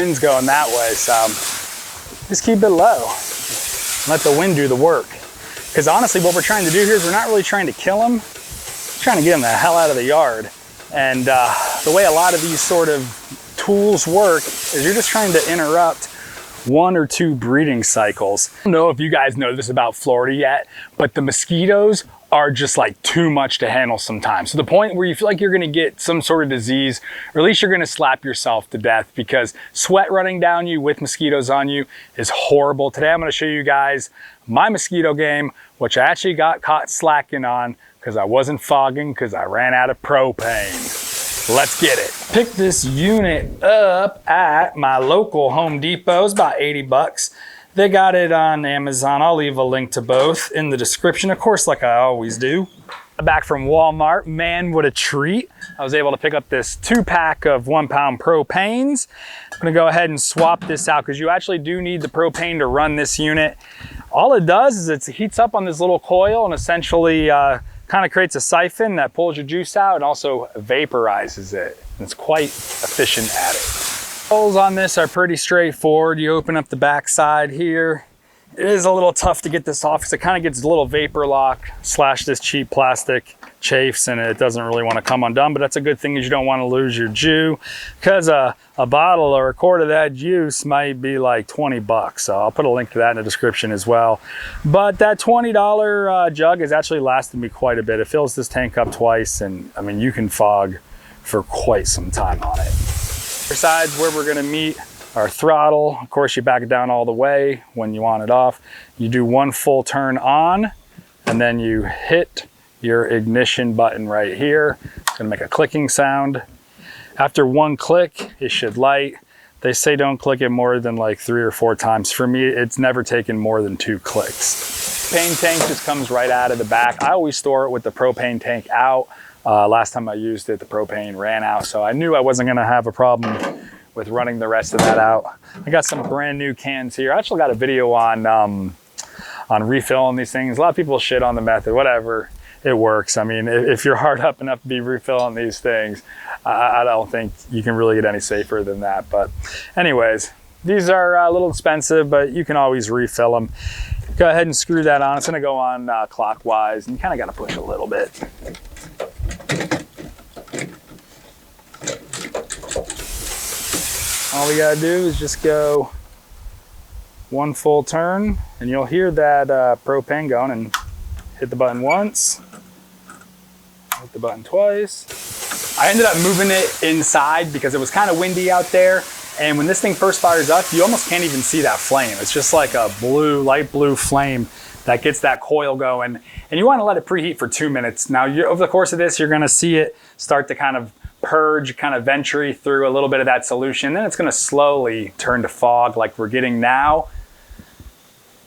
wind's going that way, so just keep it low. Let the wind do the work. Because honestly, what we're trying to do here is we're not really trying to kill them. We're trying to get them the hell out of the yard. And the way a lot of these sort of tools work is you're just trying to interrupt 1 or 2 breeding cycles. I don't know if you guys know this about Florida yet, but the mosquitoes are just like too much to handle sometimes. To the point where you feel like you're gonna get some sort of disease, or at least you're gonna slap yourself to death, because sweat running down you with mosquitoes on you is horrible. Today I'm gonna show you guys my mosquito game, which I actually got caught slacking on because I wasn't fogging because I ran out of propane. Let's get it. Picked this unit up at my local Home Depot. It's about 80 bucks. They got it on Amazon. I'll leave a link to both in the description, of course, like I always do. Back from Walmart, man, what a treat. I was able to pick up this 2-pack of 1-pound propanes. I'm gonna go ahead and swap this out because you actually do need the propane to run this unit. All it does is it heats up on this little coil and essentially kind of creates a siphon that pulls your juice out and also vaporizes it. It's quite efficient at it. Holes on this are pretty straightforward. You open up the back side here. It is a little tough to get this off because it kind of gets a little vapor lock / this cheap plastic chafes and it doesn't really want to come undone, but that's a good thing is you don't want to lose your Jew because a bottle or a quart of that juice might be like 20 bucks. So I'll put a link to that in the description as well. But that $20 jug has actually lasted me quite a bit. It fills this tank up twice and I mean, you can fog for quite some time on it. Besides where we're going to meet our throttle, of course you back it down all the way when you want it off. You do 1 full turn on and then you hit your ignition button right here. It's gonna make a clicking sound. After 1 click, it should light. They say don't click it more than like 3 or 4 times. For me, it's never taken more than 2 clicks. Propane tank just comes right out of the back. I always store it with the propane tank out. Last time I used it, the propane ran out, so I knew I wasn't gonna have a problem with running the rest of that out. I got some brand new cans here. I actually got a video on refilling these things. A lot of people shit on the method, whatever. It works. I mean, if you're hard up enough to be refilling these things, I don't think you can really get any safer than that. But anyways, these are a little expensive, but you can always refill them. Go ahead and screw that on. It's gonna go on clockwise, and you kind of got to push a little bit. All we gotta do is just go 1 full turn, and you'll hear that propane going, and hit the button once, hit the button twice. I ended up moving it inside because it was kind of windy out there. And when this thing first fires up, you almost can't even see that flame. It's just like a light blue flame that gets that coil going. And you want to let it preheat for 2 minutes. Now, over the course of this, you're going to see it start to kind of purge, kind of venturi through a little bit of that solution. Then it's going to slowly turn to fog like we're getting now.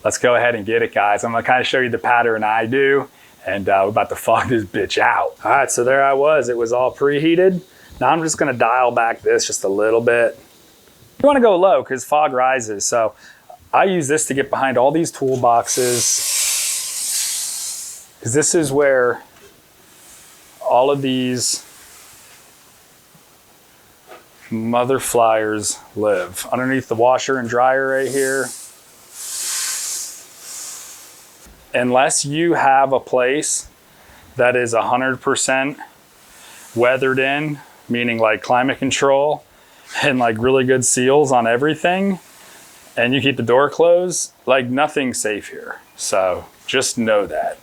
Let's go ahead and get it, guys. I'm gonna kind of show you the pattern I do, and we're about to fog this bitch out. All right, so there I was. It was all preheated. Now I'm just gonna dial back this just a little bit. You wanna go low because fog rises. So I use this to get behind all these toolboxes, because this is where all of these mother flyers live. Underneath the washer and dryer right here. Unless you have a place that is 100% weathered in, meaning like climate control and like really good seals on everything, and you keep the door closed, like nothing's safe here. So just know that.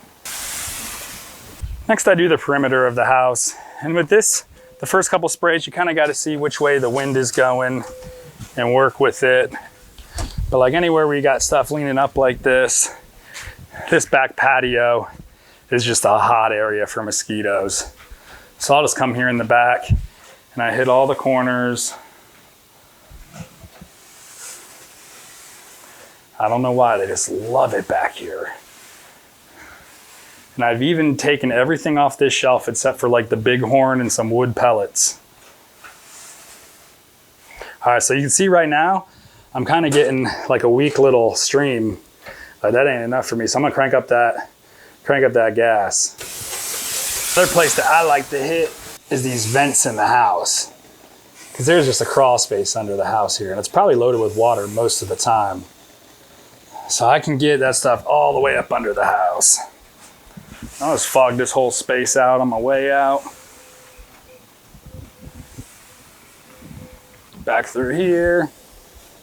Next, I do the perimeter of the house. And with this, the first couple sprays, you kind of got to see which way the wind is going and work with it. But like anywhere where you got stuff leaning up like this back patio is just a hot area for mosquitoes. So I'll just come here in the back and I hit all the corners. I don't know why, they just love it back here. And I've even taken everything off this shelf except for like the bighorn and some wood pellets. All right, so you can see right now, I'm kind of getting like a weak little stream. That ain't enough for me, so I'm gonna crank up that gas. Another place that I like to hit is these vents in the house. because there's just a crawl space under the house here, and it's probably loaded with water most of the time. So I can get that stuff all the way up under the house. I'll just fog this whole space out on my way out. Back through here,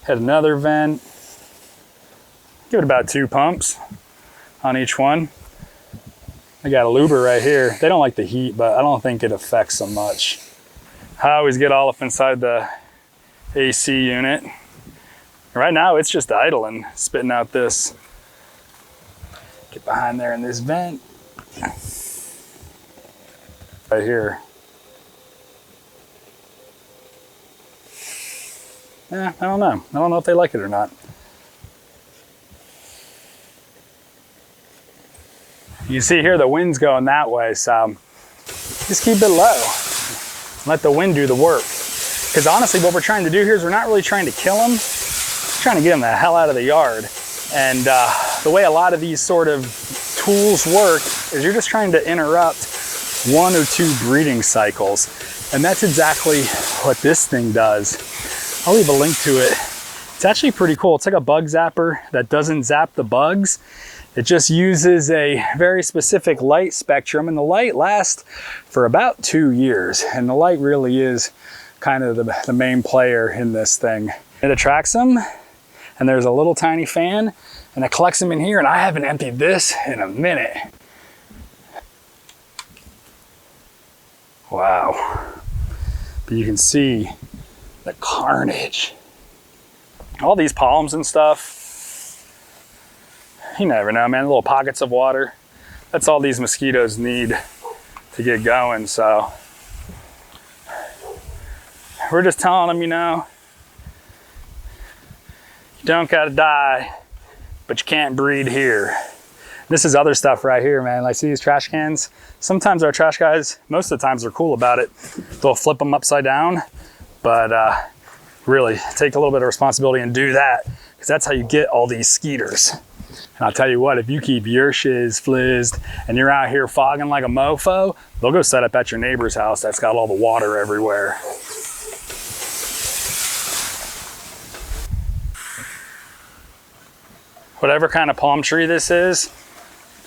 hit another vent. Give it about 2 pumps on each one. I got a luber right here. They don't like the heat, but I don't think it affects them much. I always get all up inside the AC unit. Right now it's just idling, spitting out this. Get behind there in this vent. Right here. Yeah, I don't know. I don't know if they like it or not. You see here the wind's going that way, so just keep it low. Let the wind do the work. Because honestly, what we're trying to do here is we're not really trying to kill them. We're trying to get them the hell out of the yard. And the way a lot of these sort of tools work is you're just trying to interrupt 1 or 2 breeding cycles. And that's exactly what this thing does. I'll leave a link to it. It's actually pretty cool. It's like a bug zapper that doesn't zap the bugs. It just uses a very specific light spectrum, and the light lasts for about 2 years. And the light really is kind of the main player in this thing. It attracts them, and there's a little tiny fan, and it collects them in here, and I haven't emptied this in a minute. Wow. But you can see the carnage. All these palms and stuff, you never know, man. Little pockets of water. That's all these mosquitoes need to get going. So we're just telling them, you know, you don't gotta die, but you can't breed here. This is other stuff right here, man. Like, see these trash cans? Sometimes our trash guys, most of the times they're cool about it. They'll flip them upside down, but really take a little bit of responsibility and do that, because that's how you get all these skeeters. And I'll tell you what, if you keep your shiz flizzed and you're out here fogging like a mofo, they'll go set up at your neighbor's house that's got all the water everywhere. Whatever kind of palm tree this is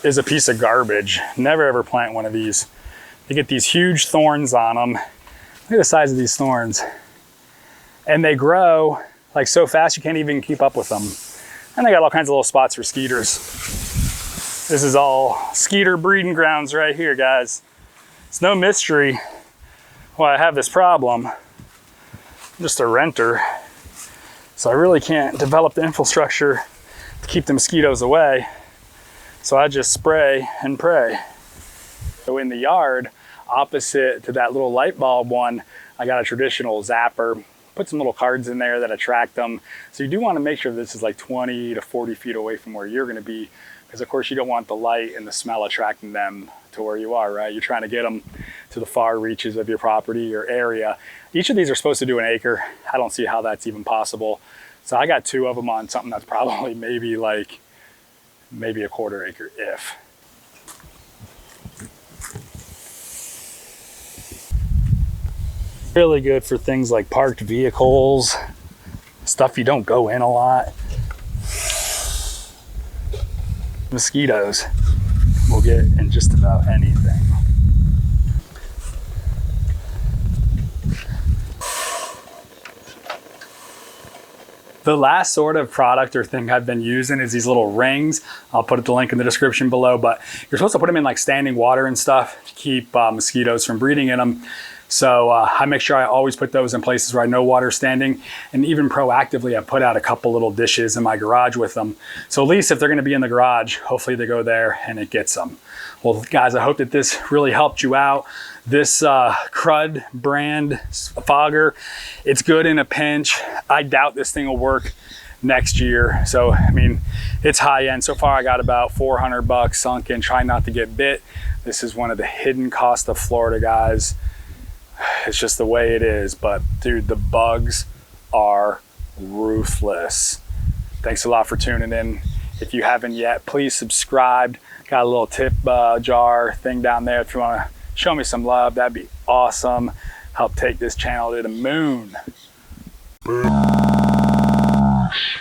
a piece of garbage. Never ever plant one of these. They get these huge thorns on them. Look at the size of these thorns. And they grow like so fast you can't even keep up with them. And they got all kinds of little spots for skeeters. This is all skeeter breeding grounds right here, guys. It's no mystery why I have this problem. I'm just a renter, so I really can't develop the infrastructure to keep the mosquitoes away. So I just spray and pray. So in the yard, opposite to that little light bulb one, I got a traditional zapper. Put some little cards in there that attract them. So you do want to make sure this is like 20 to 40 feet away from where you're going to be, because of course you don't want the light and the smell attracting them to where you are, right? You're trying to get them to the far reaches of your property or area. Each of these are supposed to do an acre. I don't see how that's even possible. So I got 2 of them on something that's probably maybe a 1/4 acre if. Really good for things like parked vehicles, stuff you don't go in a lot. Mosquitoes will get in just about anything. The last sort of product or thing I've been using is these little rings. I'll put the link in the description below, but you're supposed to put them in like standing water and stuff to keep mosquitoes from breeding in them. So I make sure I always put those in places where I know water's standing, and even proactively I put out a couple little dishes in my garage with them. So at least if they're gonna be in the garage, hopefully they go there and it gets them. Well guys, I hope that this really helped you out. This Crud brand fogger, it's good in a pinch. I doubt this thing will work next year. So, I mean, it's high end. So far I got about 400 bucks sunk in, trying not to get bit. This is one of the hidden costs of Florida, guys. It's just the way it is, but dude, the bugs are ruthless. Thanks a lot for tuning in. If you haven't yet, please subscribe. Got a little tip jar thing down there if you want to show me some love. That'd be awesome. help take this channel to the moon.